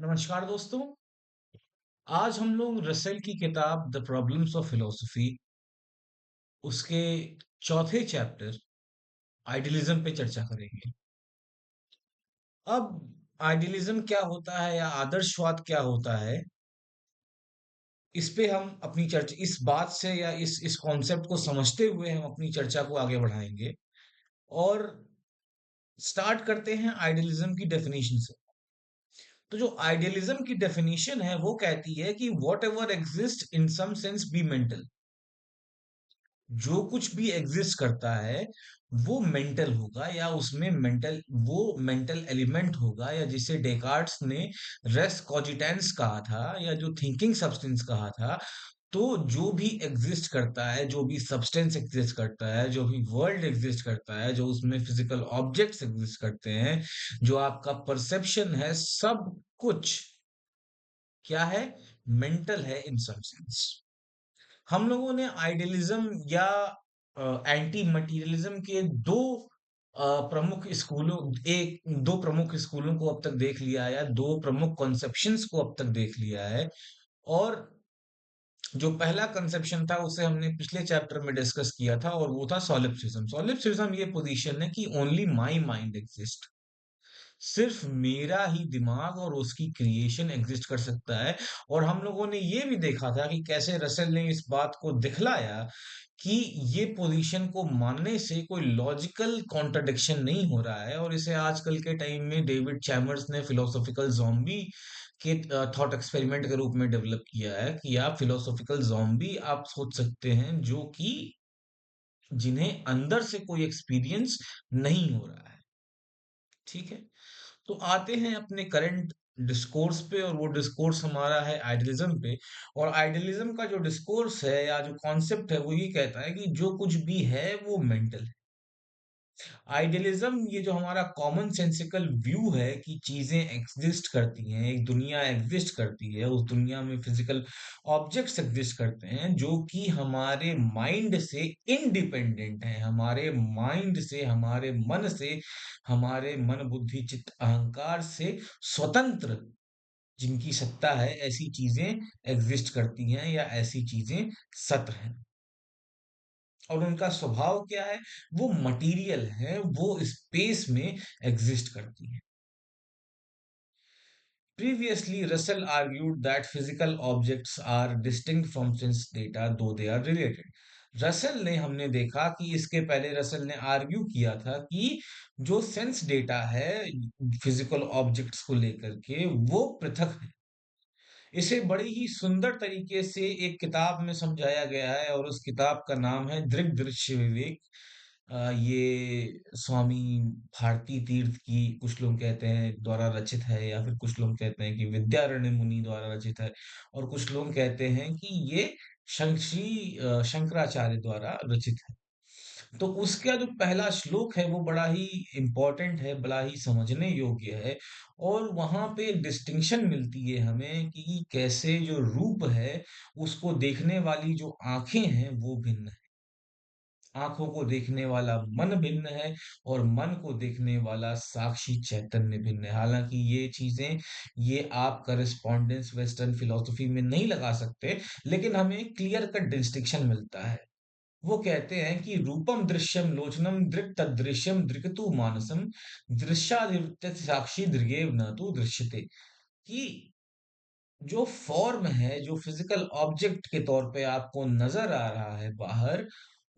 नमस्कार दोस्तों। आज हम लोग रसेल की किताब द प्रॉब्लम्स ऑफ फिलोसफी उसके चौथे चैप्टर आइडियलिज्म पे चर्चा करेंगे। अब आइडियलिज्म क्या होता है या आदर्शवाद क्या होता है, इस पे हम अपनी चर्चा इस बात से या इस कॉन्सेप्ट को समझते हुए हम अपनी चर्चा को आगे बढ़ाएंगे और स्टार्ट करते हैं आइडियलिज्म की डेफिनेशन से। तो जो आइडियलिज्म की डेफिनेशन है वो कहती है कि whatever exist in some sense be mental. जो कुछ भी एग्जिस्ट करता है वो मेंटल होगा या उसमें मेंटल एलिमेंट होगा, या जिसे डेकार्ट्स ने रेस कॉजिटेंस कहा था या जो थिंकिंग सब्सटेंस कहा था। तो जो भी एग्जिस्ट करता है, जो भी सब्सटेंस एग्जिस्ट करता है, जो भी वर्ल्ड एग्जिस्ट करता है, जो उसमें फिजिकल ऑब्जेक्ट्स एग्जिस्ट करते हैं, जो आपका परसेप्शन है, सब कुछ क्या है? मेंटल है इन सम सेंस। हम लोगों ने आइडियलिज्म या एंटी मटीरियलिज्म के प्रमुख स्कूलों एक दो प्रमुख स्कूलों को अब तक देख लिया है, या दो प्रमुख कॉन्सेप्शंस को अब तक देख लिया है। और जो पहला कंसेप्शन था उसे हमने पिछले चैप्टर में डिस्कस किया था, और वो था सॉलिप्सिज्म। सॉलिप्सिज्म ये पोजीशन है कि ओनली माई माइंड एग्जिस्ट, सिर्फ मेरा ही दिमाग और उसकी क्रिएशन एग्जिस्ट कर सकता है। और हम लोगों ने ये भी देखा था कि कैसे रसेल ने इस बात को दिखलाया कि ये पोजीशन को मानने से कोई लॉजिकल कॉन्ट्रडिक्शन नहीं हो रहा है, और इसे आजकल के टाइम में डेविड चैमर्स ने फिलोसॉफिकल ज़ॉम्बी के थॉट एक्सपेरिमेंट के रूप में डेवलप किया है कि आप फिलोसॉफिकल ज़ॉम्बी आप सोच सकते हैं, जो कि जिन्हें अंदर से कोई एक्सपीरियंस नहीं हो रहा है। ठीक है। तो आते हैं अपने करंट डिस्कोर्स पे, और वो डिस्कोर्स हमारा है आइडियलिज्म पे। और आइडियलिज्म का जो डिस्कोर्स है या जो कॉन्सेप्ट है वो ये कहता है कि जो कुछ भी है वो मेंटल है। आइडियलिज्म ये जो हमारा कॉमन सेंसिकल व्यू है कि चीजें एग्जिस्ट करती हैं, एक दुनिया एग्जिस्ट करती है, उस दुनिया में फिजिकल ऑब्जेक्ट्स एग्जिस्ट करते हैं जो कि हमारे माइंड से इंडिपेंडेंट हैं, हमारे माइंड से, हमारे मन से, हमारे मन बुद्धि चित्त अहंकार से स्वतंत्र, जिनकी सत्ता है, ऐसी चीजें एग्जिस्ट करती हैं या ऐसी चीजें सत्य हैं। और उनका स्वभाव क्या है? वो मटीरियल है, वो स्पेस में एग्जिस्ट करती है। Previously, Russell argued that physical objects are distinct from sense data, though they are related. Russell ने हमने देखा कि इसके पहले रसेल ने आर्ग्यू किया था कि जो सेंस डेटा है फिजिकल ऑब्जेक्ट्स को लेकर के, वो पृथक है। इसे बड़े ही सुंदर तरीके से एक किताब में समझाया गया है, और उस किताब का नाम है दृग दृश्य विवेक। ये स्वामी भारती तीर्थ की, कुछ लोग कहते हैं द्वारा रचित है, या फिर कुछ लोग कहते हैं कि विद्यारण्य मुनि द्वारा रचित है, और कुछ लोग कहते हैं कि ये शंकराचार्य द्वारा रचित है। तो उसका जो पहला श्लोक है वो बड़ा ही इम्पोर्टेंट है, बड़ा ही समझने योग्य है। और वहां पे एक डिस्टिंक्शन मिलती है हमें कि कैसे जो रूप है उसको देखने वाली जो आंखें हैं वो भिन्न है। आंखों को देखने वाला मन भिन्न है, और मन को देखने वाला साक्षी चैतन्य भिन्न है। हालांकि ये चीजें, ये आप करस्पॉन्डेंस वेस्टर्न फिलोसफी में नहीं लगा सकते, लेकिन हमें क्लियर कट डिस्टिंक्शन मिलता है। वो कहते हैं कि रूपम दृश्यम लोचनम दृक् तदृश्यम दृक्तु मानसम दृश्यादित्य साक्षी दृगेव न तो दृश्यते। कि जो फॉर्म है, जो फिजिकल ऑब्जेक्ट के तौर पे आपको नजर आ रहा है बाहर,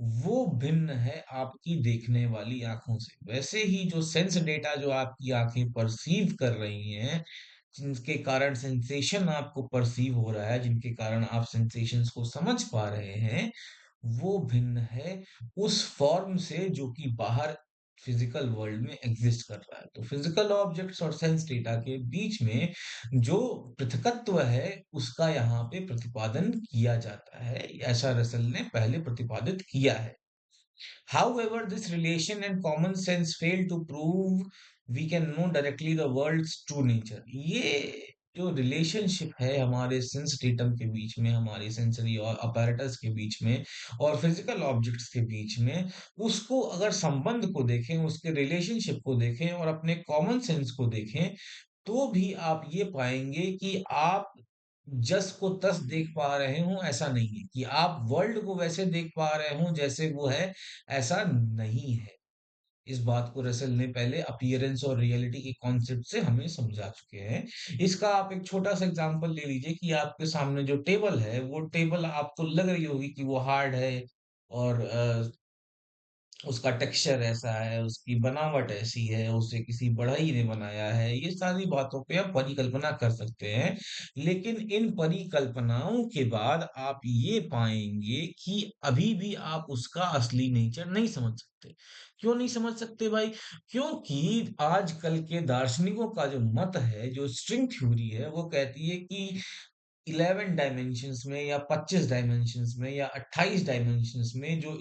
वो भिन्न है आपकी देखने वाली आंखों से। वैसे ही जो सेंस डेटा जो आपकी आंखें परसीव कर रही हैं, जिनके कारण सेंसेशन आपको परसीव हो रहा है, जिनके कारण आप सेंसेशंस को समझ पा रहे हैं, वो भिन्न है उस फॉर्म से जो कि बाहर फिजिकल वर्ल्ड में एग्जिस्ट कर रहा है। तो फिजिकल ऑब्जेक्ट्स और सेंस डेटा के बीच में जो पृथकत्व है उसका यहाँ पे प्रतिपादन किया जाता है, ऐसा रसेल ने पहले प्रतिपादित किया है। However, this relation and common sense fail to prove we can know directly the world's true nature. ये जो रिलेशनशिप है हमारे सेंस डेटम के बीच में, हमारी सेंसरी और अपैरेटस के बीच में, और फिजिकल ऑब्जेक्ट्स के बीच में, उसको अगर संबंध को देखें, उसके रिलेशनशिप को देखें और अपने कॉमन सेंस को देखें, तो भी आप ये पाएंगे कि आप जस को तस देख पा रहे हो, ऐसा नहीं है कि आप वर्ल्ड को वैसे देख पा रहे हो जैसे वो है, ऐसा नहीं है। इस बात को रसेल ने पहले अपीयरेंस और रियलिटी के कॉन्सेप्ट से हमें समझा चुके हैं। इसका आप एक छोटा सा एग्जांपल ले लीजिए कि आपके सामने जो टेबल है, वो टेबल आपको लग रही होगी कि वो हार्ड है और उसका टेक्सचर ऐसा है, उसकी बनावट ऐसी है, उसे किसी बढ़ई ने बनाया है, ये सारी बातों पे आप परिकल्पना कर सकते हैं। लेकिन इन परिकल्पनाओं के बाद आप ये पाएंगे कि अभी भी आप उसका असली नेचर नहीं समझ सकते। क्यों नहीं समझ सकते भाई? क्योंकि आजकल के दार्शनिकों का जो मत है, जो स्ट्रिंग थ्योरी है, वो कहती है कि 11 डायमेंशंस में या 25 डायमेंशंस में या 28 डायमेंशंस में जो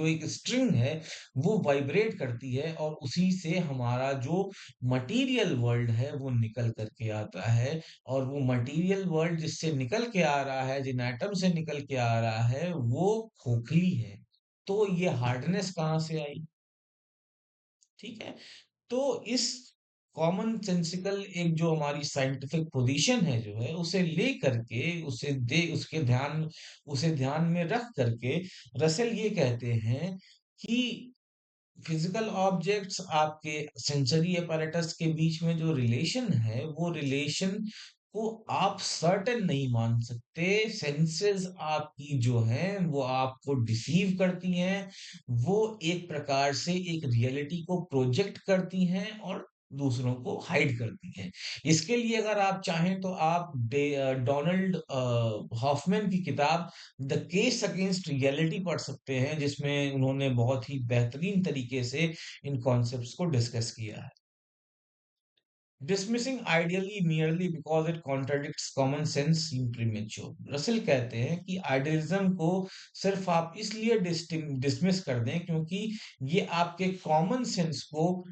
एक स्ट्रिंग है, वो वाइब्रेट करती है और उसी से हमारा जो मटेरियल वर्ल्ड है वो निकल करके आता है। और वो मटेरियल वर्ल्ड जिससे निकल के आ रहा है, जिन एटम से निकल के आ रहा है, वो खोखली है। तो ये हार्डनेस कहाँ से आई? ठीक है। तो इस कॉमन सेंसिकल एक जो हमारी साइंटिफिक पोजीशन है जो है, उसे ले करके, उसे ध्यान में रख करके रसेल ये कहते हैं कि फिजिकल ऑब्जेक्ट्स, आपके सेंसरी अपैरेटस के बीच में जो रिलेशन है, वो रिलेशन को आप सर्टेन नहीं मान सकते। सेंसेस आपकी जो हैं वो आपको डिसीव करती हैं, वो एक प्रकार से एक रियलिटी को प्रोजेक्ट करती हैं और दूसरों को हाइड करती हैं। इसके लिए अगर आप चाहें तो आप डोनाल्ड हॉफमैन की किताब द केस अगेंस्ट रियलिटी पढ़ सकते हैं, जिसमें उन्होंने बहुत ही बेहतरीन तरीके से इन कॉन्सेप्ट्स को डिस्कस किया है। Dismissing ideally merely because it contradicts common sense seem premature। Russell कहते हैं कि आइडियलिज्म को सिर्फ आप इसलिए डिसमिस कर दें क्योंकि ये आपके कॉमन सेंस को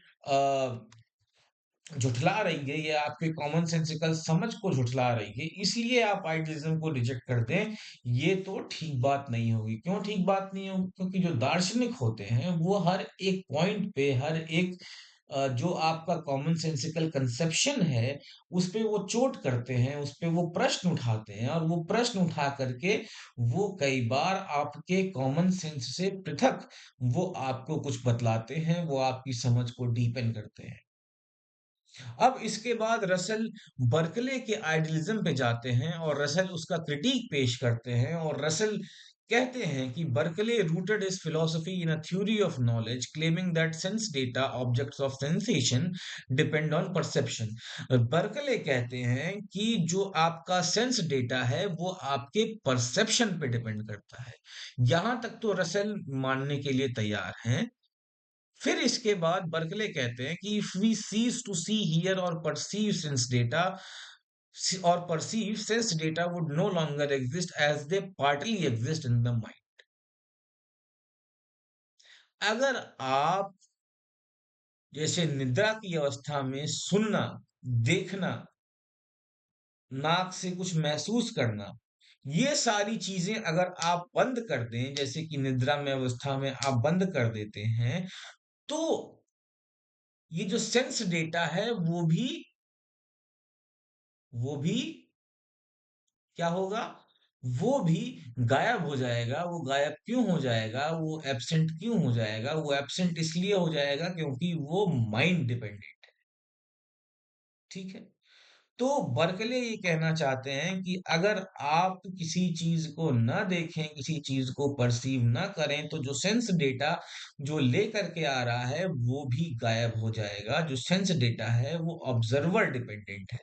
झुठला रही है, ये आपके कॉमन सेंसिकल समझ को झुठला रही है, इसलिए आप आइडियलिज्म को रिजेक्ट कर दें। ये तो ठीक बात नहीं होगी। क्यों ठीक बात नहीं होगी? क्योंकि जो दार्शनिक होते हैं वो हर एक पॉइंट पे, हर एक जो आपका कॉमन सेंसिकल कंसेप्शन है, उस पे वो चोट करते हैं, उस पे वो प्रश्न उठाते हैं, और वो प्रश्न उठा करके वो कई बार आपके कॉमन सेंस से पृथक वो आपको कुछ बतलाते हैं, वो आपकी समझ को डीपेन करते हैं। अब इसके बाद रसेल बर्कले के आइडियलिज्म पे जाते हैं और रसेल उसका क्रिटिक पेश करते हैं, और रसेल कहते हैं कि Berkeley rooted is philosophy in a theory of knowledge claiming that sense data objects of sensation depend on perception. Berkeley कहते हैं कि जो आपका सेंस डेटा है वो आपके परसेप्शन पे डिपेंड करता है। यहां तक तो रसेल मानने के लिए तैयार हैं। फिर इसके बाद बर्कले कहते हैं कि if we cease to see hear और perceive sense data would no longer exist as they partly exist in the mind. अगर आप जैसे निद्रा की अवस्था में सुनना, देखना, नाक से कुछ महसूस करना, ये सारी चीजें अगर आप बंद कर दें, जैसे कि निद्रा में अवस्था में आप बंद कर देते हैं, तो ये जो सेंस डेटा है वो भी क्या होगा? वो भी गायब हो जाएगा। वो गायब क्यों हो जाएगा? वो एब्सेंट क्यों हो जाएगा? वो एब्सेंट इसलिए हो जाएगा क्योंकि वो माइंड डिपेंडेंट है। ठीक है। तो बर्कले ये कहना चाहते हैं कि अगर आप किसी चीज को ना देखें, किसी चीज को परसीव ना करें, तो जो सेंस डेटा जो लेकर के आ रहा है वो भी गायब हो जाएगा। जो सेंस डेटा है वो ऑब्जर्वर डिपेंडेंट है,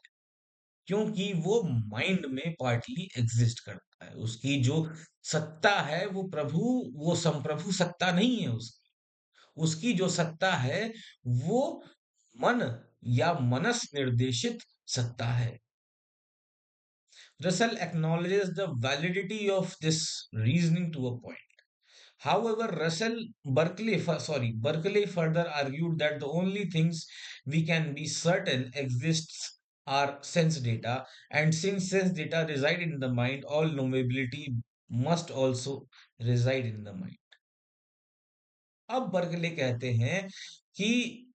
क्योंकि वो माइंड में पार्टली एग्जिस्ट करता है। उसकी जो सत्ता है वो संप्रभु सत्ता नहीं है उसकी। उसकी जो सत्ता है वो मन या मनस निर्देशित सत्ता है। Russell acknowledges the validity of this reasoning to a point. However, Berkeley further argued that the only things we can be certain exists are sense data, and since sense data reside in the mind, all knowability must also reside in the mind। अब Berkeley कहते हैं कि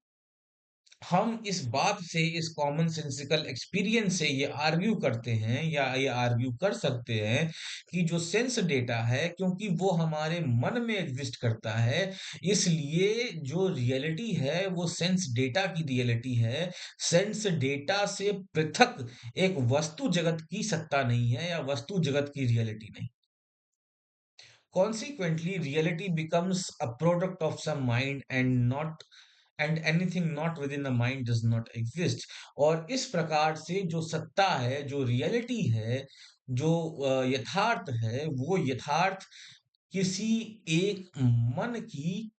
हम इस बात से, इस common sensical experience से ये आर्ग्यू करते हैं या ये आर्ग्यू कर सकते हैं कि जो सेंस डेटा है, क्योंकि वो हमारे मन में एग्जिस्ट करता है, इसलिए जो रियलिटी है वो सेंस डेटा की रियलिटी है। सेंस डेटा से पृथक एक वस्तु जगत की सत्ता नहीं है या वस्तु जगत की रियलिटी नहीं। Consequently, reality becomes a product of some mind and anything not within the mind does not exist। और इस प्रकार से जो सत्ता है, जो रियलिटी है, जो यथार्थ है, वो यथार्थ किसी एक मन की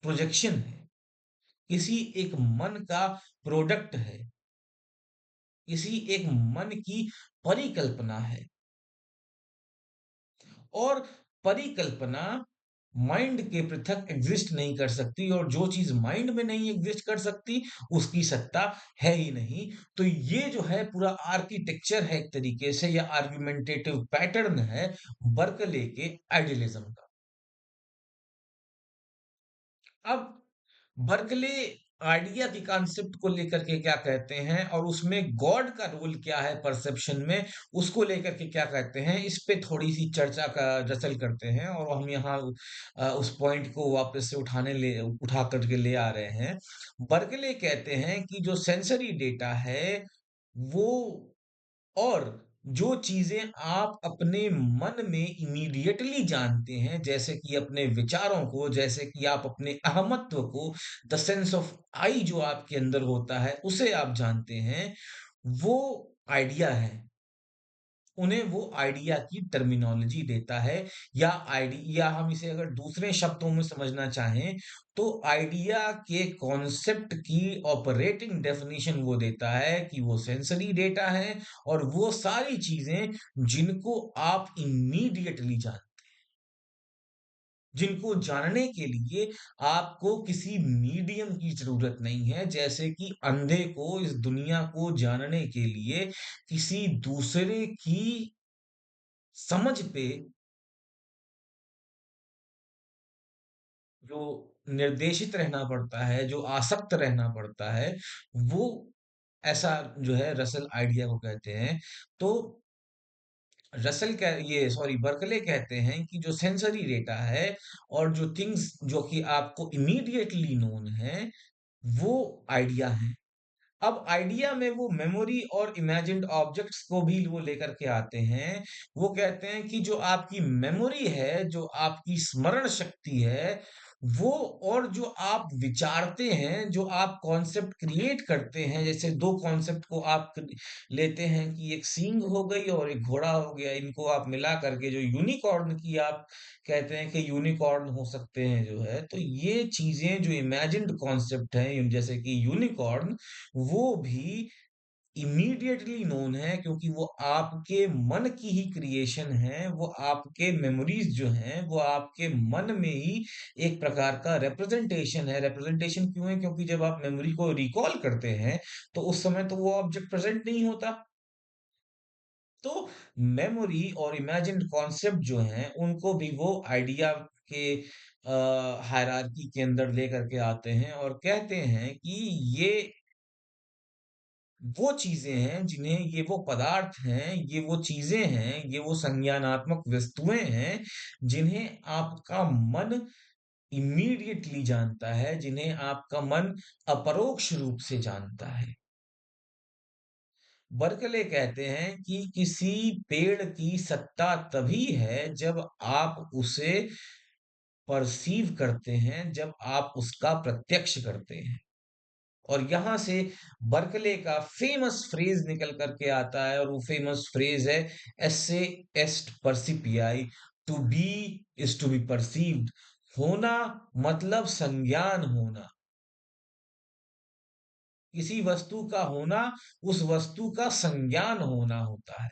प्रोजेक्शन है, किसी एक मन का प्रोडक्ट है, किसी एक मन की परिकल्पना है। और परिकल्पना माइंड के पृथक एग्जिस्ट नहीं कर सकती, और जो चीज माइंड में नहीं एग्जिस्ट कर सकती उसकी सत्ता है ही नहीं। तो ये जो है पूरा आर्किटेक्चर है एक तरीके से, या आर्गुमेंटेटिव पैटर्न है बर्कले के आइडियलिज्म का। अब बर्कले आइडिया की कॉन्सेप्ट को लेकर के क्या कहते हैं, और उसमें गॉड का रोल क्या है परसेप्शन में, उसको लेकर के क्या कहते हैं, इस पे थोड़ी सी चर्चा का रचल करते हैं। और हम यहाँ उस पॉइंट को वापस से उठा करके ले आ रहे हैं। बर्कले कहते हैं कि जो सेंसरी डेटा है वो, और जो चीजें आप अपने मन में इमीडिएटली जानते हैं, जैसे कि अपने विचारों को, जैसे कि आप अपने अहमत्व को, द सेंस ऑफ आई जो आपके अंदर होता है उसे आप जानते हैं, वो आइडिया है। उन्हें वो आइडिया की टर्मिनोलॉजी देता है, या आइडिया, हम इसे अगर दूसरे शब्दों में समझना चाहें तो आइडिया के कॉन्सेप्ट की ऑपरेटिंग डेफिनेशन वो देता है कि वो सेंसरी डेटा है, और वो सारी चीजें जिनको आप इमीडिएटली जानते, जिनको जानने के लिए आपको किसी मीडियम की जरूरत नहीं है। जैसे कि अंधे को इस दुनिया को जानने के लिए किसी दूसरे की समझ पे जो निर्देशित रहना पड़ता है, जो आसक्त रहना पड़ता है, वो ऐसा जो है रसल आइडिया को कहते हैं। तो रसल कह ये सॉरी बर्कले कहते हैं कि जो सेंसरी डेटा है और जो थिंग्स जो कि आपको इमीडिएटली नोन है, वो आइडिया है। अब आइडिया में वो मेमोरी और इमेजिन्ड ऑब्जेक्ट्स को भी वो लेकर के आते हैं। वो कहते हैं कि जो आपकी मेमोरी है, जो आपकी स्मरण शक्ति है, वो, और जो आप विचारते हैं, जो आप कॉन्सेप्ट क्रिएट करते हैं, जैसे दो कॉन्सेप्ट को आप लेते हैं कि एक सींग हो गई और एक घोड़ा हो गया, इनको आप मिला करके जो यूनिकॉर्न की आप कहते हैं कि यूनिकॉर्न हो सकते हैं जो है, तो ये चीजें जो इमेजिन्ड कॉन्सेप्ट हैं जैसे कि यूनिकॉर्न, वो भी इमीडिएटली नोन है, क्योंकि वो आपके मन की ही क्रिएशन है। वो आपके मेमोरीज जो हैं वो आपके मन में ही एक प्रकार का रिप्रेजेंटेशन है। रिप्रेजेंटेशन क्यों है? क्योंकि जब आप मेमोरी को रिकॉल करते हैं तो उस समय तो वो ऑब्जेक्ट प्रेजेंट नहीं होता। तो मेमोरी और इमेजिन्ड कॉन्सेप्ट जो हैं उनको भी वो आइडिया के हायरार्की के अंदर लेकर के आते हैं, और कहते हैं कि ये वो चीजें हैं जिन्हें, ये वो पदार्थ हैं, ये वो चीजें हैं, ये वो संज्ञानात्मक वस्तुएं हैं जिन्हें आपका मन इमीडिएटली जानता है, जिन्हें आपका मन अपरोक्ष रूप से जानता है। बर्कले कहते हैं कि किसी पेड़ की सत्ता तभी है जब आप उसे परसीव करते हैं, जब आप उसका प्रत्यक्ष करते हैं। और यहां से बर्कले का फेमस फ्रेज निकल करके आता है, और वो फेमस फ्रेज है esse est percipi, to be is to be perceived. होना मतलब संज्ञान होना, किसी वस्तु का होना उस वस्तु का संज्ञान होना होता है।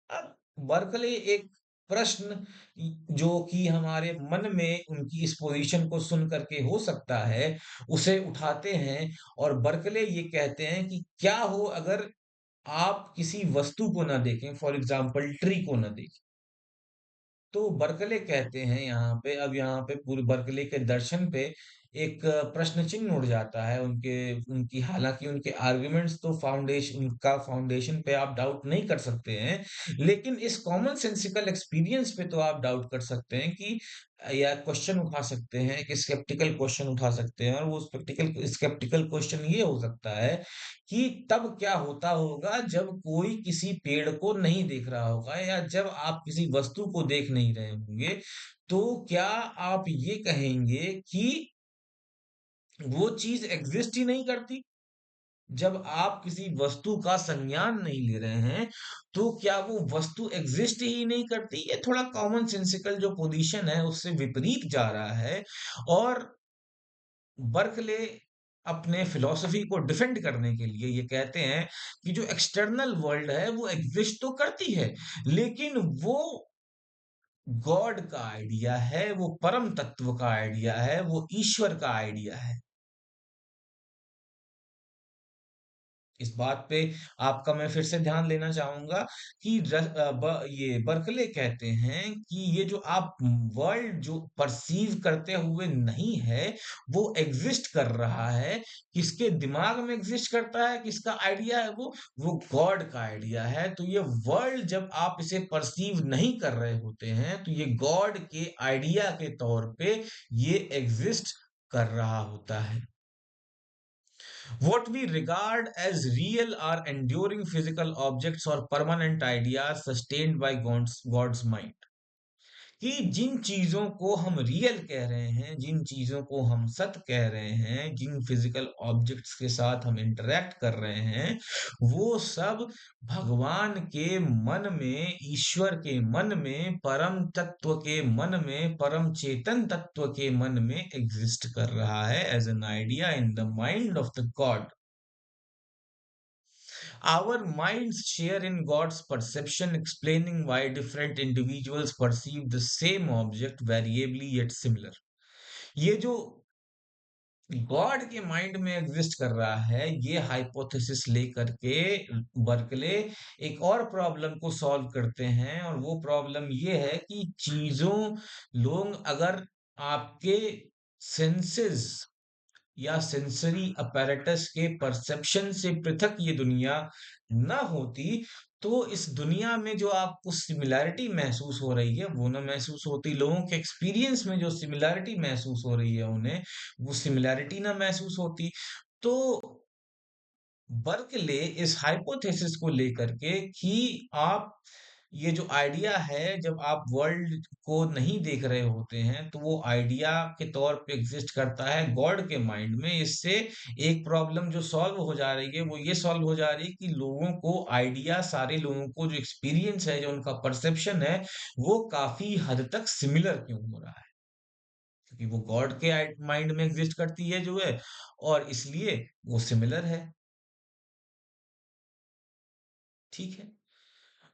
अब बर्कले एक प्रश्न जो कि हमारे मन में उनकी इस पोजीशन को सुन करके हो सकता है, उसे उठाते हैं, और बर्कले ये कहते हैं कि क्या हो अगर आप किसी वस्तु को ना देखें, फॉर एग्जाम्पल ट्री को ना देखें। तो बर्कले कहते हैं यहाँ पे, अब यहाँ पे पूरे बर्कले के दर्शन पे एक प्रश्न चिन्ह उड़ जाता है उनके उनकी हालाँकि उनके आर्गुमेंट्स तो फाउंडेशन पे आप डाउट नहीं कर सकते हैं, लेकिन इस कॉमन सेंसिकल एक्सपीरियंस पे तो आप डाउट कर सकते हैं कि या क्वेश्चन उठा सकते हैं, एक स्केप्टिकल क्वेश्चन उठा सकते हैं और वो स्केप्टिकल क्वेश्चन ये हो सकता है कि तब क्या होता होगा जब कोई किसी पेड़ को नहीं देख रहा होगा या जब आप किसी वस्तु को देख नहीं रहे होंगे, तो क्या आप ये कहेंगे कि वो चीज़ एग्ज़िस्ट ही नहीं करती? जब आप किसी वस्तु का संज्ञान नहीं ले रहे हैं, तो क्या वो वस्तु एग्ज़िस्ट ही नहीं करती? ये थोड़ा कॉमन सेंसिकल जो पोज़ीशन है उससे विपरीत जा रहा है और बर्कले अपने फिलॉसफी को डिफेंड करने के लिए ये कहते हैं कि जो एक्सटर्नल वर्ल्ड है वो एग्ज़िस्ट तो करती है, लेकिन वो गॉड का आइडिया है, वो परम तत्व का आइडिया है, वो ईश्वर का आइडिया है। इस बात पे आपका मैं फिर से ध्यान लेना चाहूँगा कि ये बर्कले कहते हैं कि ये जो आप वर्ल्ड जो परसीव करते हुए नहीं है, वो एग्ज़िस्ट कर रहा है। किसके दिमाग में एग्ज़िस्ट करता है, किसका आइडिया है वो गॉड का आइडिया है। तो ये वर्ल्ड जब आप इसे परसीव नहीं कर रहे होते हैं, तो ये गॉड के आइडिया के तौर पे ये एग्ज़िस्ट कर रहा होता है। What we regard as real are enduring physical objects or permanent ideas sustained by God's mind. कि जिन चीजों को हम रियल कह रहे हैं, जिन चीजों को हम सत्य कह रहे हैं, जिन फिजिकल ऑब्जेक्ट्स के साथ हम इंटरेक्ट कर रहे हैं, वो सब भगवान के मन में, ईश्वर के मन में, परम तत्व के मन में, परम चेतन तत्व के मन में एग्जिस्ट कर रहा है as an idea in the mind of the god. Our minds share in God's perception, explaining why different individuals perceive the same object variably yet similar. ये जो गॉड के माइंड में एग्जिस्ट कर रहा है, ये हाइपोथेसिस लेकर के बर्कले एक और प्रॉब्लम को सॉल्व करते हैं और वो प्रॉब्लम ये है कि चीजों लोग अगर आपके सेंसेस या सेंसरी अपैरेटस के परसेप्शन से पृथक ये दुनिया न होती तो इस दुनिया में जो आपको सिमिलैरिटी महसूस हो रही है वो ना महसूस होती, लोगों के एक्सपीरियंस में जो सिमिलैरिटी महसूस हो रही है उन्हें वो सिमिलैरिटी ना महसूस होती। तो बर्कले इस हाइपोथेसिस को लेकर के कि आप ये जो आइडिया है जब आप वर्ल्ड को नहीं देख रहे होते हैं तो वो आइडिया के तौर पे एग्जिस्ट करता है गॉड के माइंड में। इससे एक प्रॉब्लम जो सॉल्व हो जा रही है वो ये सॉल्व हो जा रही है कि लोगों को आइडिया, सारे लोगों को जो एक्सपीरियंस है, जो उनका परसेप्शन है, वो काफी हद तक सिमिलर क्यों हो रहा है, क्योंकि वो गॉड के माइंड में एग्जिस्ट करती है जो है और इसलिए वो सिमिलर है। ठीक है।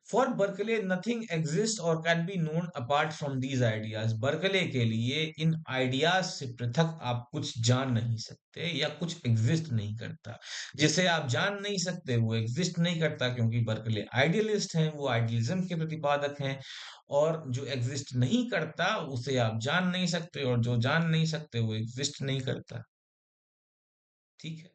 फॉर बर्कले नथिंग एग्जिस्ट और can be known apart from these ideas. Berkeley के लिए इन आइडियाज से पृथक आप कुछ जान नहीं सकते या कुछ एग्जिस्ट नहीं करता। जिसे आप जान नहीं सकते वो एग्जिस्ट नहीं करता, क्योंकि बर्कले आइडियलिस्ट हैं, वो आइडियलिज्म के प्रतिपादक हैं। और जो एग्जिस्ट नहीं करता उसे आप जान नहीं सकते और जो जान नहीं सकते वो एग्जिस्ट नहीं करता। ठीक है।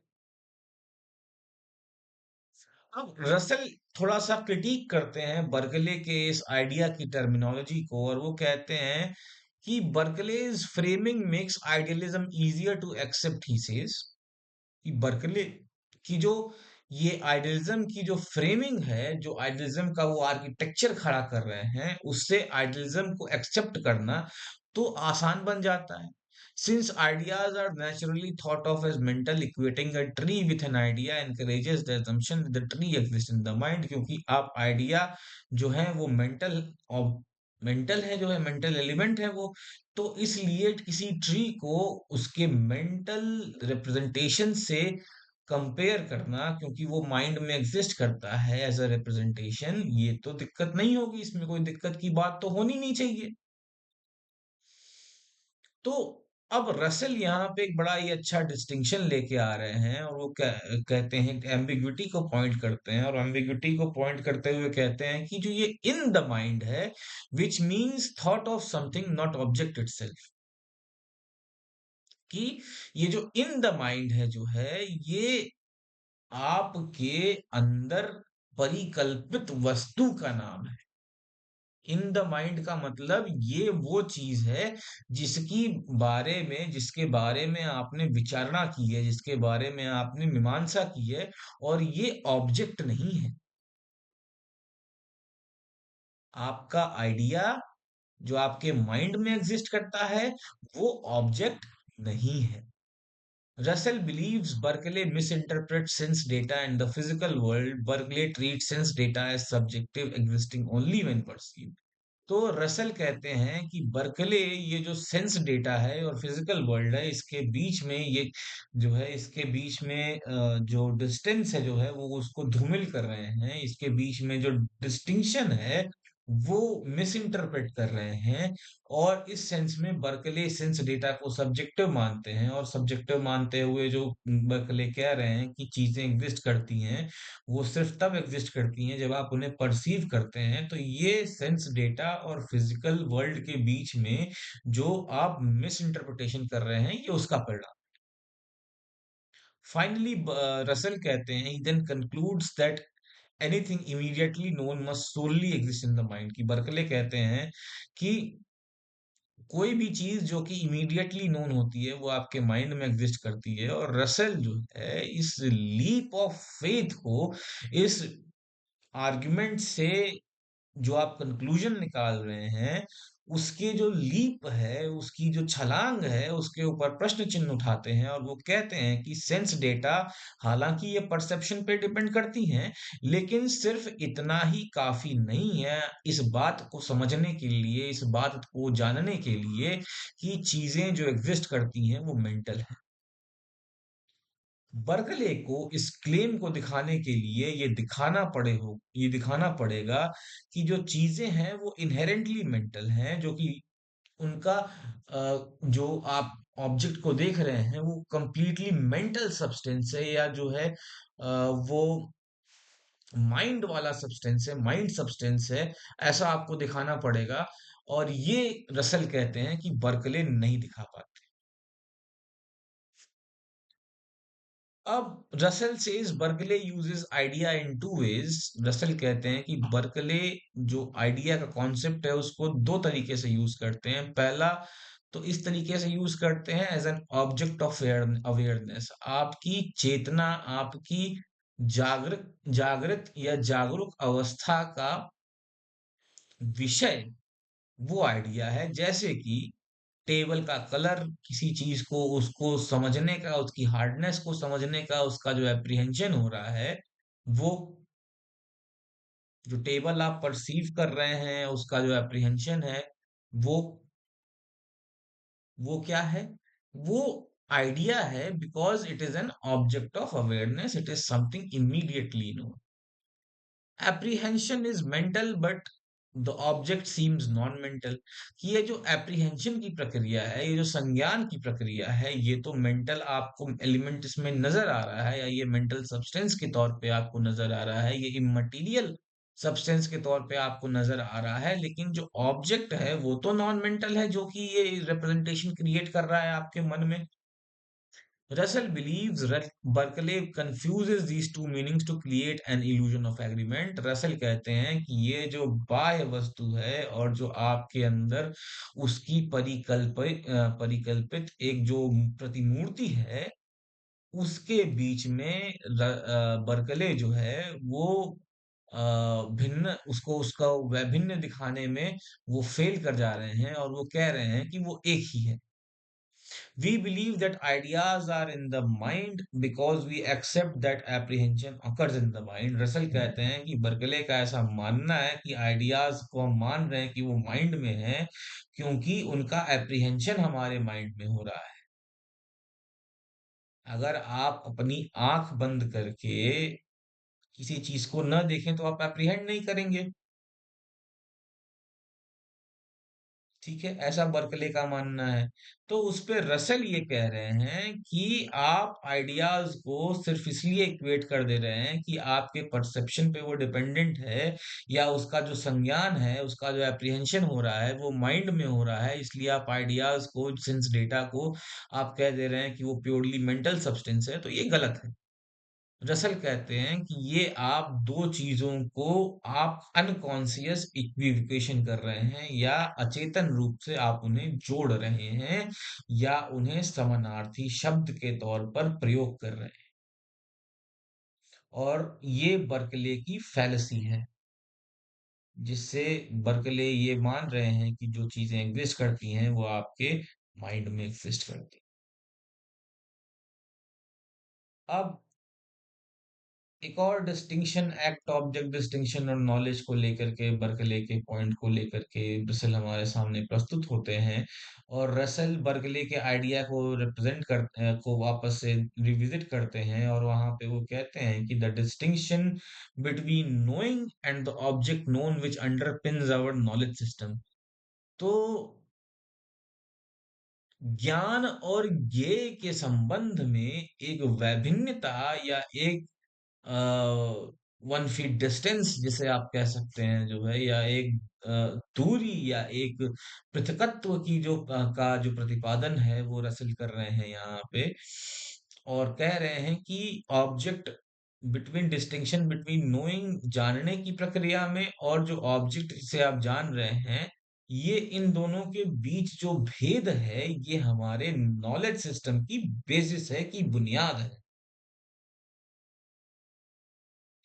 अब रसल थोड़ा सा क्रिटिक करते हैं बर्कले के इस आइडिया की टर्मिनोलॉजी को और वो कहते हैं कि Berkeley's framing makes idealism easier to accept, he says कि बर्कले की जो ये आइडियलिज्म की जो फ्रेमिंग है, जो आइडियलिज्म का वो आर्किटेक्चर खड़ा कर रहे हैं, उससे आइडियलिज्म को एक्सेप्ट करना तो आसान बन जाता है। Since ideas are naturally thought of as mental, equating a tree with an idea encourages the assumption that the tree exists in the mind, क्योंकि आप आइडिया जो है वो मेंटल है, जो है मेंटल एलिमेंट है वो, तो इसलिए किसी ट्री को उसके मेंटल रिप्रेजेंटेशन से कंपेयर करना, क्योंकि वो माइंड में एग्जिस्ट करता है एज अ रिप्रेजेंटेशन, ये तो दिक्कत नहीं होगी, इसमें कोई दिक्कत की बात तो होनी नहीं चाहिए। तो अब रसेल यहाँ पे एक बड़ा ही अच्छा डिस्टिंक्शन लेके आ रहे हैं और वो कहते हैं, एम्बिग्विटी को पॉइंट करते हैं और एम्बिग्विटी को पॉइंट करते हुए कहते हैं कि जो ये इन द माइंड है which means thought of something not object itself. कि ये जो इन द माइंड है जो है, ये आपके अंदर परिकल्पित वस्तु का नाम है। इन द माइंड का मतलब ये वो चीज है जिसके बारे में आपने विचारणा की है, जिसके बारे में आपने मीमांसा की है, और ये ऑब्जेक्ट नहीं है। आपका आइडिया जो आपके माइंड में एग्जिस्ट करता है, वो ऑब्जेक्ट नहीं है। Russell believes Berkeley misinterprets sense data and the physical world. Berkeley treats sense data as subjective, existing only when perceived. तो रसल कहते हैं कि बर्कले ये जो सेंस डेटा है और फिजिकल वर्ल्ड है, इसके बीच में ये जो है, इसके बीच में जो डिस्टेंस है जो है वो उसको धूमिल कर रहे हैं। इसके बीच में जो डिस्टिंक्शन है वो मिस इंटरप्रेट कर रहे हैं। और इस सेंस में बर्कले सेंस डेटा को सब्जेक्टिव मानते हैं, और सब्जेक्टिव मानते हुए जो बर्कले कह रहे हैं कि चीजें एग्जिस्ट करती हैं, वो सिर्फ तब एग्जिस्ट करती हैं जब आप उन्हें परसीव करते हैं। तो ये सेंस डेटा और फिजिकल वर्ल्ड के बीच में जो आप मिस इंटरप्रिटेशन कर रहे हैं, ये उसका परिणाम। फाइनली रसल कहते हैं, he then concludes that anything immediately known must solely exist in the mind. की बर्कले कहते हैं कि कोई भी चीज जो कि इमीडिएटली नोन होती है वो आपके माइंड में एग्जिस्ट करती है। और रसेल जो है इस लीप ऑफ फेथ को, इस आर्गुमेंट से जो आप कंक्लूजन निकाल रहे हैं, उसके जो लीप है, उसकी जो छलांग है, उसके ऊपर प्रश्न चिन्ह उठाते हैं और वो कहते हैं कि सेंस डेटा हालांकि ये परसेप्शन पे डिपेंड करती हैं, लेकिन सिर्फ इतना ही काफी नहीं है इस बात को समझने के लिए, इस बात को जानने के लिए कि चीजें जो एग्जिस्ट करती हैं वो मेंटल है। बर्कले को इस क्लेम को दिखाने के लिए ये दिखाना पड़ेगा कि जो चीजें हैं वो इनहेरेंटली मेंटल हैं, जो कि उनका जो आप ऑब्जेक्ट को देख रहे हैं वो कंप्लीटली मेंटल सब्सटेंस है, या जो है वो माइंड वाला सब्सटेंस है, माइंड सब्सटेंस है। ऐसा आपको दिखाना पड़ेगा। और ये रसल कहते हैं कि बर्कले नहीं दिखा पाते। अब Russell says Berkeley uses idea in two ways. Russell कहते हैं कि बर्कले जो आइडिया का कॉन्सेप्ट है उसको दो तरीके से यूज करते हैं। पहला तो इस तरीके से यूज करते हैं as an object of awareness. आपकी चेतना, आपकी जागृत जागृत या जागरूक अवस्था का विषय वो आइडिया है। जैसे कि टेबल का कलर, किसी चीज को उसको समझने का, उसकी हार्डनेस को समझने का उसका जो एप्रीहेंशन हो रहा है, वो जो टेबल आप परसीव कर रहे हैं उसका जो एप्रीहेंशन है, वो वो क्या है? वो आइडिया है, because it is an object of awareness, it is something immediately know. Apprehension is mental but the object seems non mental. कि ये जो एप्रीहेंशन की प्रक्रिया है, ये जो संज्ञान की प्रक्रिया है, ये तो मेंटल आपको एलिमेंट इसमें नजर आ रहा है, या ये मेंटल सब्सटेंस के तौर पे आपको नजर आ रहा है, ये इममटीरियल सब्सटेंस के तौर पे आपको नजर आ रहा है। लेकिन जो ऑब्जेक्ट है वो तो नॉन मेंटल है, जो कि ये रिप्रेजेंटेशन क्रिएट कर रहा है आपके मन में। Russell believes Berkeley confuses these two meanings to create an illusion of agreement. Russell कहते हैं कि ये जो बाह्य वस्तु है और जो आपके अंदर उसकी परिकल्पित एक जो प्रतिमूर्ति है, उसके बीच में बर्कले जो है वो भिन्न, उसको उसका वैभिन्न दिखाने में वो फेल कर जा रहे हैं, और वो कह रहे हैं कि वो एक ही है। We believe that ideas are in the mind because we accept that apprehension occurs in the mind. Russell कहते हैं कि बर्कले का ऐसा मानना है कि आइडियाज को हम मान रहे हैं कि वो माइंड में है, क्योंकि उनका एप्रीहेंशन हमारे माइंड में हो रहा है। अगर आप अपनी आंख बंद करके किसी चीज को न देखें तो आप एप्रीहेंड नहीं करेंगे। ठीक है, ऐसा बर्कले का मानना है। तो उस पे रसेल ये कह रहे हैं कि आप आइडियाज को सिर्फ इसलिए इक्वेट कर दे रहे हैं कि आपके परसेप्शन पे वो डिपेंडेंट है, या उसका जो संज्ञान है, उसका जो एप्रीहेंशन हो रहा है वो माइंड में हो रहा है, इसलिए आप आइडियाज को, सेंस डेटा को आप कह दे रहे हैं कि वो प्योरली मेंटल सब्सटेंस है। तो ये गलत है। रसल कहते हैं कि ये आप दो चीजों को आप अनकॉन्शियस इक्विवेकेशन कर रहे हैं, या अचेतन रूप से आप उन्हें जोड़ रहे हैं, या उन्हें समानार्थी शब्द के तौर पर प्रयोग कर रहे हैं। और ये बर्कले की फैलेसी है, जिससे बर्कले ये मान रहे हैं कि जो चीजें एग्जिस्ट करती हैं वो आपके माइंड में एग्जिस्ट करती हैं। अब एक और डिस्टिंक्शन, एक्ट ऑब्जेक्ट डिस्टिंक्शन और नॉलेज को लेकर के, बर्कले के पॉइंट को लेकर के रसेल हमारे सामने प्रस्तुत होते हैं। और रसेल बर्कले के आइडिया को रिप्रेजेंट कर को वापस से रिविजिट करते हैं, और वहां पे वो कहते हैं कि the distinction between knowing and the object known which underpins our knowledge system. तो ज्ञान और ज्ञेय के संबंध में एक वैभिन्नता, या एक वन फीट डिस्टेंस जिसे आप कह सकते हैं जो है, या एक दूरी, या एक पृथकत्व की जो का जो प्रतिपादन है वो रसेल कर रहे हैं यहाँ पे। और कह रहे हैं कि object between, distinction between knowing, जानने की प्रक्रिया में, और जो ऑब्जेक्ट जिसे आप जान रहे हैं, ये इन दोनों के बीच जो भेद है ये हमारे नॉलेज सिस्टम की बेसिस है, की बुनियाद है।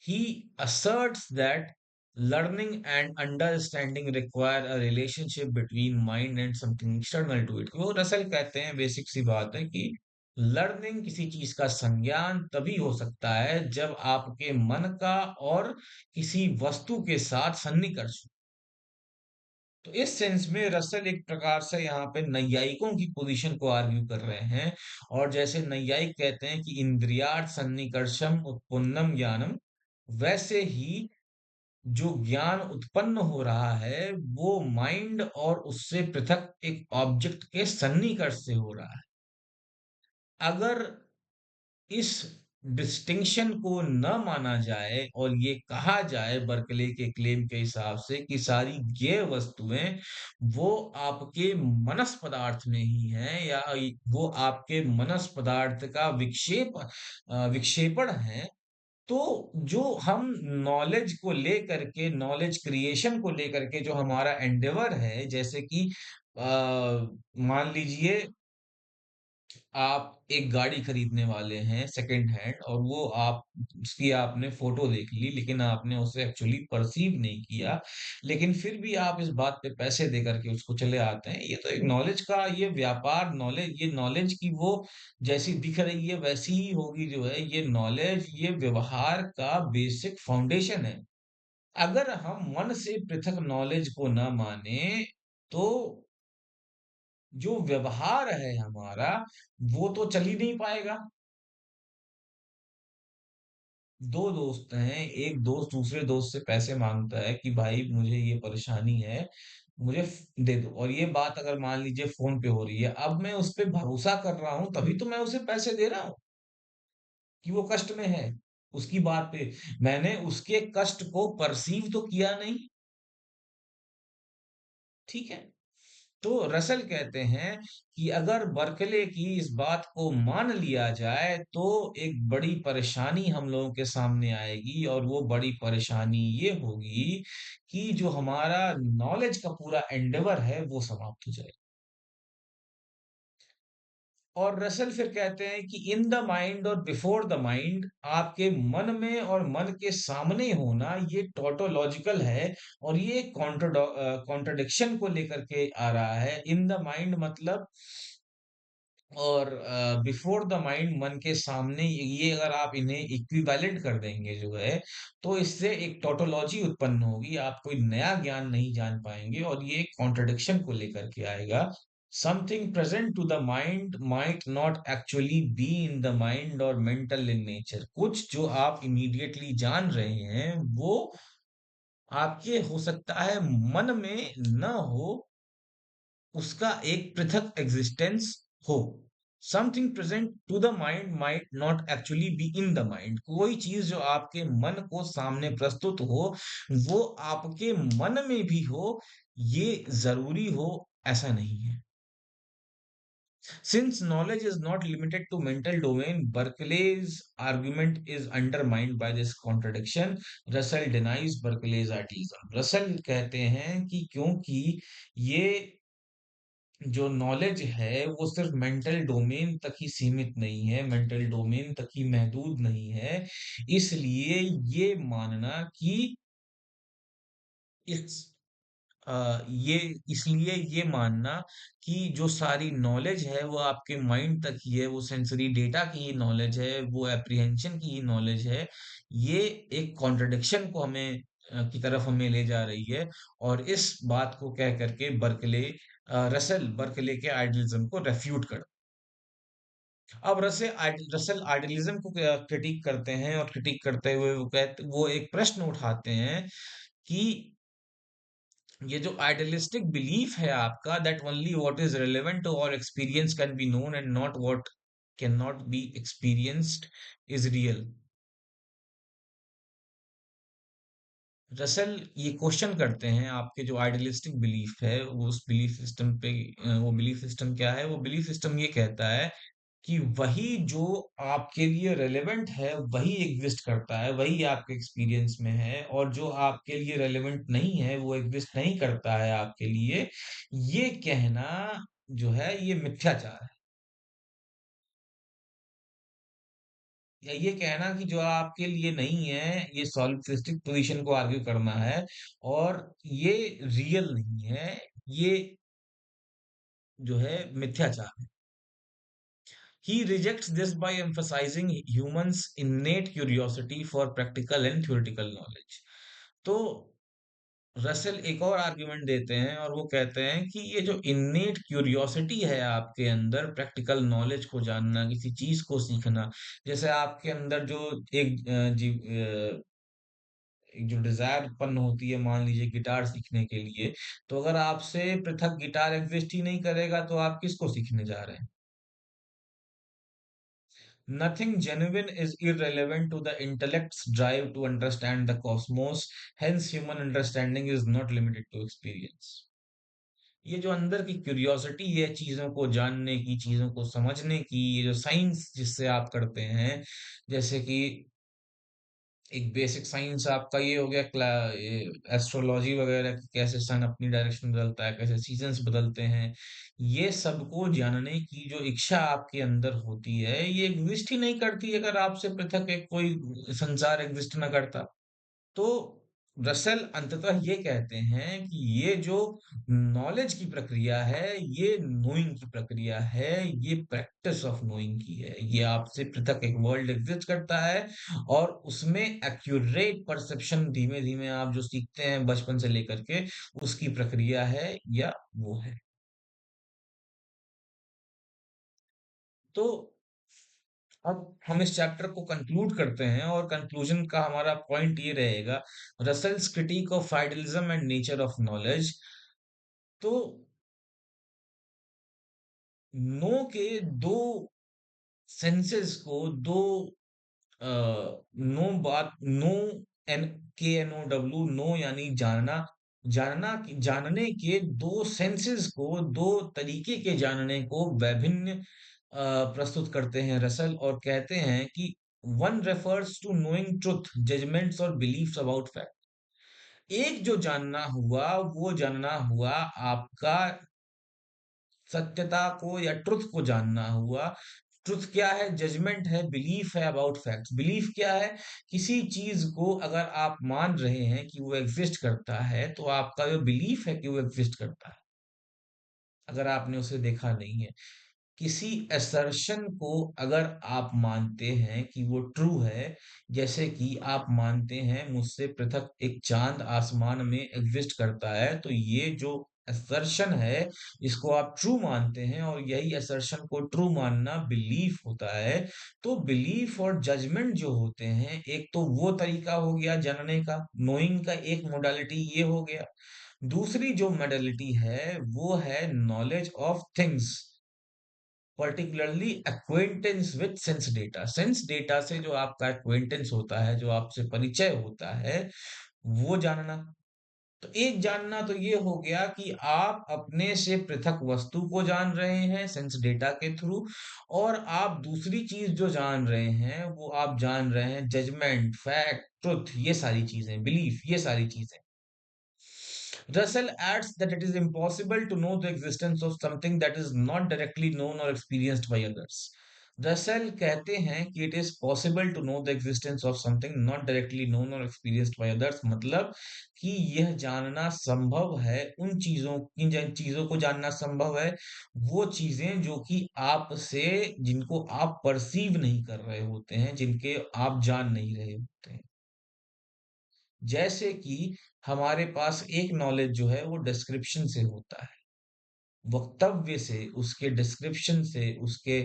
He asserts that learning and understanding require a relationship between mind and something external to it। वो रसल कहते हैं, बेसिक सी बात है कि लर्निंग, किसी चीज का संज्ञान तभी हो सकता है जब आपके मन का और किसी वस्तु के साथ सन्निकर्ष हो। तो इस सेंस में रसल एक प्रकार से यहाँ पे नैयायिकों की पोजीशन को आर्ग्यू कर रहे हैं। और जैसे नैयायिक कहते हैं कि इंद्रियार्थ सन्निकर्षम उत्पन्नम ज्ञानम, वैसे ही जो ज्ञान उत्पन्न हो रहा है वो माइंड और उससे पृथक एक ऑब्जेक्ट के सन्निकर्ष से हो रहा है। अगर इस डिस्टिंक्शन को न माना जाए और ये कहा जाए बर्कले के क्लेम के हिसाब से कि सारी ज्ञेय वस्तुएं वो आपके मनस पदार्थ में ही हैं, या वो आपके मनस पदार्थ का विक्षेपण है, तो जो हम नॉलेज को लेकर के, नॉलेज क्रिएशन को लेकर के जो हमारा एंडेवर है, जैसे कि मान लीजिए आप एक गाड़ी खरीदने वाले हैं सेकंड हैंड, और वो आप उसकी आपने फोटो देख ली, लेकिन आपने उसे एक्चुअली परसीव नहीं किया, लेकिन फिर भी आप इस बात पे पैसे दे करके उसको चले आते हैं। ये तो एक नॉलेज का ये व्यापार, नॉलेज, ये नॉलेज की वो जैसी दिख रही है वैसी ही होगी जो है, ये नॉलेज, ये व्यवहार का बेसिक फाउंडेशन है। अगर हम मन से पृथक नॉलेज को न माने, तो जो व्यवहार है हमारा वो तो चल ही नहीं पाएगा। दो दोस्त हैं, एक दोस्त दूसरे दोस्त से पैसे मांगता है कि भाई मुझे ये परेशानी है, मुझे दे दो, और ये बात अगर मान लीजिए फोन पे हो रही है, अब मैं उस पे भरोसा कर रहा हूं तभी तो मैं उसे पैसे दे रहा हूं कि वो कष्ट में है। उसकी बात पे मैंने उसके कष्ट को परसीव तो किया नहीं। ठीक है। तो रसल कहते हैं कि अगर बर्कले की इस बात को मान लिया जाए तो एक बड़ी परेशानी हम लोगों के सामने आएगी, और वो बड़ी परेशानी ये होगी कि जो हमारा नॉलेज का पूरा एंडेवर है वो समाप्त हो जाए। और रसल फिर कहते हैं कि इन द माइंड और बिफोर द माइंड, आपके मन में और मन के सामने होना ये टोटोलॉजिकल है, और ये कॉन्ट्रडिक्शन को लेकर के आ रहा है। इन द माइंड मतलब, और बिफोर द माइंड मन के सामने, ये अगर आप इन्हें इक्विवेलेंट कर देंगे जो है, तो इससे एक टोटोलॉजी उत्पन्न होगी, आप कोई नया ज्ञान नहीं जान पाएंगे, और ये कॉन्ट्रडिक्शन को लेकर के आएगा। Something present to the mind might not actually be in the mind or mental in nature. कुछ जो आप इमीडिएटली जान रहे हैं वो आपके हो सकता है मन में न हो, उसका एक पृथक एग्जिस्टेंस हो। Something present to the mind might not actually be in the mind. कोई चीज जो आपके मन को सामने प्रस्तुत हो, वो आपके मन में भी हो, ये जरूरी हो ऐसा नहीं है। Since knowledge is not limited to mental domain, Berkeley's argument is undermined by this contradiction. Russell denies Berkeley's atheism. Russell कहते हैं कि क्योंकि ये जो नॉलेज है वो सिर्फ मेंटल डोमेन तक ही सीमित नहीं है, मेंटल डोमेन तक ही महदूद नहीं है, इसलिए ये मानना कि इस ये इसलिए ये मानना कि जो सारी नॉलेज है वो आपके माइंड तक ही है, वो सेंसरी डेटा की ही नॉलेज है, वो एप्रीहेंशन की ही नॉलेज है, ये एक कॉन्ट्रडिक्शन को हमें की तरफ हमें ले जा रही है। और इस बात को कह करके रसेल बर्कले के आइडियलिज्म को रेफ्यूट कर। अब रसेल आइडियलिज्म को क्रिटिक करते हैं, और क्रिटिक करते हुए वो एक प्रश्न उठाते हैं कि ये जो आइडियलिस्टिक बिलीफ है आपका, that only what is relevant to our experience can be known and not what can not be experienced is real. Russell ये क्वेश्चन करते हैं आपके जो आइडियलिस्टिक बिलीफ है, वो उस बिलीफ सिस्टम पे। वो बिलीफ सिस्टम क्या है? वो बिलीफ सिस्टम ये कहता है कि वही जो आपके लिए रेलेवेंट है वही एग्जिस्ट करता है, वही आपके एक्सपीरियंस में है, और जो आपके लिए रेलेवेंट नहीं है वो एग्जिस्ट नहीं करता है आपके लिए। ये कहना जो है ये मिथ्याचार है। या ये कहना कि जो आपके लिए नहीं है, ये सॉलिपिस्टिक पोजीशन को आर्ग्यू करना है, और ये रियल नहीं है, ये जो है मिथ्याचार है। He rejects this by emphasizing humans' innate curiosity for practical and theoretical knowledge. तो रसेल एक और आर्गुमेंट देते हैं, और वो कहते हैं कि ये जो इन्नेट क्यूरियोसिटी है आपके अंदर, प्रैक्टिकल नॉलेज को जानना, किसी चीज को सीखना, जैसे आपके अंदर जो एक एक जो डिजायर उत्पन्न होती है, मान लीजिए गिटार सीखने के लिए, तो अगर आपसे पृथक गिटार एग्जिस्ट ही नहीं करेगा तो आप किसको सीखने जा रहे हैं? Nothing genuine is irrelevant to the intellect's drive to understand the cosmos. Hence, human understanding is not limited to experience. ये जो अंदर की क्यूरियोसिटी है, चीजों को जानने की, चीजों को समझने की, ये जो साइंस जिससे आप करते हैं, जैसे कि एक बेसिक साइंस आपका ये हो गया एस्ट्रोलॉजी वगैरह की, कैसे सन अपनी डायरेक्शन बदलता है, कैसे सीजन्स बदलते हैं, ये सबको जानने की जो इच्छा आपके अंदर होती है, ये एग्जिस्ट ही नहीं करती अगर आपसे पृथक एक कोई संसार एग्जिस्ट ना करता। तो रसेल अंततः ये कहते हैं कि ये जो नॉलेज की प्रक्रिया है, ये नोइंग की प्रक्रिया है, ये प्रैक्टिस ऑफ नोइंग की है। ये आपसे पृथक एक वर्ल्ड एग्जिस्ट करता है, और उसमें एक्यूरेट परसेप्शन धीमे धीमे आप जो सीखते हैं बचपन से लेकर के, उसकी प्रक्रिया है, या वो है। तो अब हम इस चैप्टर को कंक्लूड करते हैं, और कंक्लूजन का हमारा पॉइंट ये रहेगा, Russell's critic of idealism and nature of knowledge. तो नो के दो सेंसेस को, दो नो बात, नो एन के एन ओ डब्ल्यू, नो यानी जानना, जानने के दो सेंसेस को, दो तरीके के जानने को वैभिन्न प्रस्तुत करते हैं रसल, और कहते हैं कि one refers to knowing truth, judgments और बिलीफ्स अबाउट फैक्ट। एक जो जानना हुआ, वो जानना हुआ आपका सत्यता को या ट्रुथ को जानना हुआ। ट्रुथ क्या है? जजमेंट है, बिलीफ है अबाउट फैक्ट्स। बिलीफ क्या है? किसी चीज को अगर आप मान रहे हैं कि वो एग्जिस्ट करता है, तो आपका जो बिलीफ है कि वो एग्जिस्ट करता है, अगर आपने उसे देखा नहीं है। किसी असर्शन को अगर आप मानते हैं कि वो ट्रू है, जैसे कि आप मानते हैं मुझसे पृथक एक चांद आसमान में एग्जिस्ट करता है, तो ये जो असर्शन है, इसको आप ट्रू मानते हैं, और यही असर्शन को ट्रू मानना बिलीफ होता है। तो बिलीफ और जजमेंट जो होते हैं, एक तो वो तरीका हो गया जानने का, नोइंग का एक मोडालिटी ये हो गया। दूसरी जो मोडालिटी है वो है knowledge of things, particularly acquaintance with sense data. Sense data से जो आपका एक्वेंटेंस होता है, जो आपसे परिचय होता है, वो जानना। तो एक जानना तो ये हो गया कि आप अपने से पृथक वस्तु को जान रहे हैं सेंस डेटा के थ्रू, और आप दूसरी चीज जो जान रहे हैं वो आप जान रहे हैं जजमेंट, फैक्ट, ट्रुथ, ये सारी चीजें, बिलीफ, ये सारी चीजें। Russell adds that it is impossible to know the existence of something that is not directly known or experienced by others. Russell कहते हैं कि it is possible to know the existence of something not directly known or experienced by others, मतलब कि यह जानना संभव है, उन चीजों की, जिन चीजों को जानना संभव है, वो चीजें जो कि आपसे, जिनको आप परसीव नहीं कर रहे होते हैं, जिनके आप जान नहीं रहे होते हैं। जैसे कि हमारे पास एक नॉलेज जो है वो डिस्क्रिप्शन से होता है, वक्तव्य से, उसके डिस्क्रिप्शन से, उसके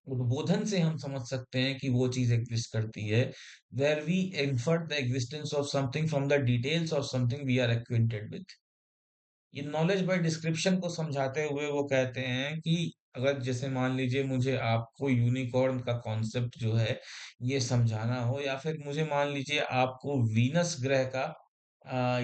उद्बोधन से हम समझ सकते हैं कि वो चीज एग्जिस्ट करती है। Where we infer the existence of something from the details of something we are acquainted with. ये नॉलेज बाय डिस्क्रिप्शन को समझाते हुए वो कहते हैं कि अगर जैसे मान लीजिए मुझे आपको यूनिकॉर्न का कॉन्सेप्ट जो है ये समझाना हो, या फिर मुझे मान लीजिए आपको वीनस ग्रह का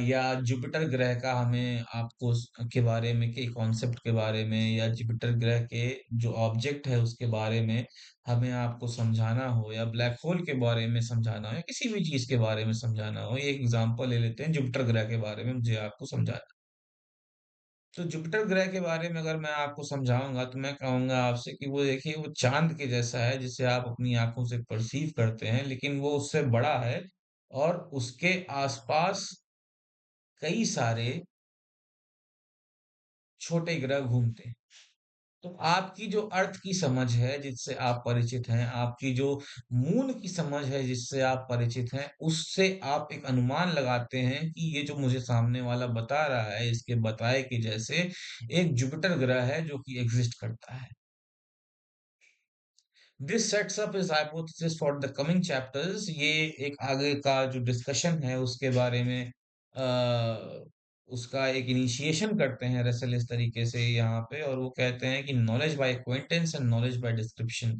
या जुपिटर ग्रह का, हमें आपको के बारे में, के कॉन्सेप्ट के बारे में, या जुपिटर ग्रह के जो ऑब्जेक्ट है उसके बारे में हमें आपको समझाना हो, या ब्लैक होल के बारे में समझाना हो, या किसी भी चीज के बारे में समझाना हो, ये एग्जांपल ले लेते हैं, जुपिटर ग्रह के बारे में मुझे आपको समझाना। तो जुपिटर ग्रह के बारे में अगर मैं आपको समझाऊंगा तो मैं कहूंगा आपसे कि वो देखिए, वो चांद के जैसा है जिसे आप अपनी आंखों से परसीव करते हैं, लेकिन वो उससे बड़ा है, और उसके आसपास कई सारे छोटे ग्रह घूमते हैं। तो आपकी जो अर्थ की समझ है जिससे आप परिचित हैं, आपकी जो मून की समझ है जिससे आप परिचित हैं, उससे आप एक अनुमान लगाते हैं कि ये जो मुझे सामने वाला बता रहा है, इसके बताए के जैसे एक जुपिटर ग्रह है जो कि एग्जिस्ट करता है। This sets up his hypothesis for the coming chapters. ये एक आगे का जो डिस्कशन है उसके बारे में उसका एक इनिशिएशन करते हैं रसेल इस तरीके से यहाँ पे, और वो कहते हैं कि knowledge by acquaintance and knowledge by description,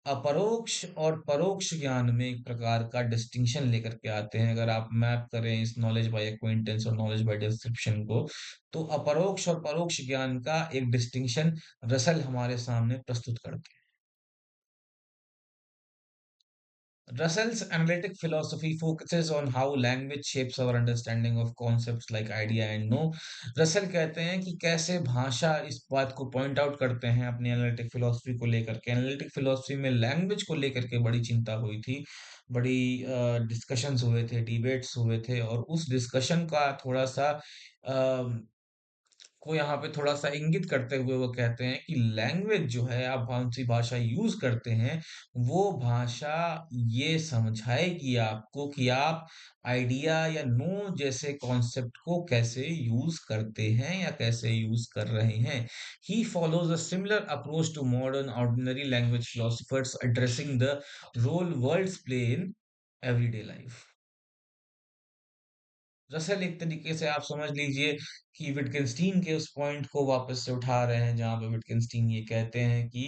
अपरोक्ष और परोक्ष ज्ञान में एक प्रकार का डिस्टिंक्शन लेकर के आते हैं। अगर आप मैप करें इस नॉलेज बाय एक्वेंटेंस और नॉलेज बाय डिस्क्रिप्शन को, तो अपरोक्ष और परोक्ष ज्ञान का एक डिस्टिंक्शन रसेल हमारे सामने प्रस्तुत करते हैं। Russell's analytic philosophy focuses on how language shapes our understanding of concepts like idea and know. Russell कहते हैं कि कैसे भाषा, इस बात को पॉइंट आउट करते हैं अपनी एनालिटिक फिलोसफी को लेकर के। एनालिटिक फिलोसफी में लैंग्वेज को लेकर के बड़ी चिंता हुई थी, बड़ी डिस्कशंस हुए थे, डिबेट्स हुए थे, और उस डिस्कशन का थोड़ा सा को यहाँ पे थोड़ा-सा इंगित करते हुए वो कहते हैं कि लैंग्वेज जो है, आप कौन-सी भाषा यूज़ करते हैं, वो भाषा ये समझाएगी आपको कि आप आइडिया या नो जैसे कॉन्सेप्ट को कैसे यूज़ करते हैं या कैसे यूज़ कर रहे हैं। He follows a similar approach to modern ordinary language philosophers addressing the role words play in everyday life. Russell एक तरीके से आप समझ लीजिए कि विटकेंस्टीन के उस पॉइंट को वापस से उठा रहे हैं जहां पे विटकेंस्टीन ये कहते हैं कि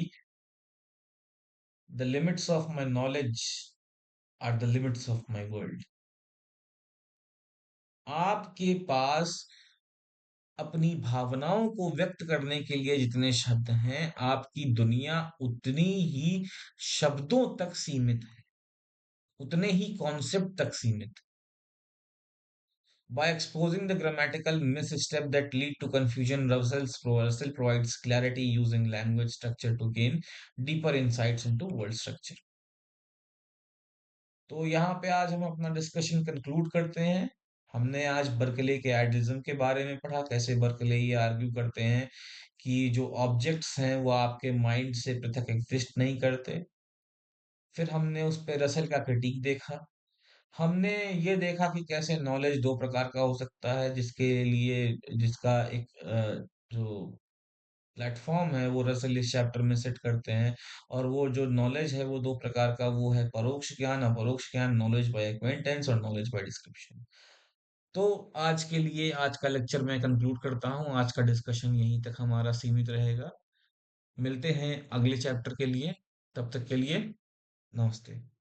the limits of my knowledge are the limits of my world. आपके पास अपनी भावनाओं को व्यक्त करने के लिए जितने शब्द हैं, आपकी दुनिया उतनी ही शब्दों तक सीमित है, उतने ही कॉन्सेप्ट तक सीमित। By exposing the grammatical misstep that lead to confusion, Russell provides clarity using language structure to gain deeper insights into world structure. तो यहाँ पे आज हम अपना डिस्कशन कंक्लूड करते हैं। हमने आज बर्कले के आइडियलिज्म के बारे में पढ़ा, कैसे बर्कले ये आर्ग्यू करते हैं कि जो ऑब्जेक्ट्स हैं वो आपके माइंड से पृथक एग्जिस्ट नहीं करते। फिर हमने उस पे रसेल का क्रिटिक देखा। हमने ये देखा कि कैसे नॉलेज 2 प्रकार का हो सकता है, जिसके लिए जिसका एक जो प्लेटफ़ॉर्म है वो रसेल इस चैप्टर में सेट करते हैं, और वो जो नॉलेज है वो 2 प्रकार का, वो है परोक्ष ज्ञान, अपरोक्ष ज्ञान, नॉलेज बाय एक्वेंटेंस और नॉलेज बाय डिस्क्रिप्शन। तो आज के लिए आज का लेक्चर मैं कंक्लूड करता हूँ। आज का डिस्कशन यहीं तक हमारा सीमित रहेगा। मिलते हैं अगले चैप्टर के लिए। तब तक के लिए नमस्ते।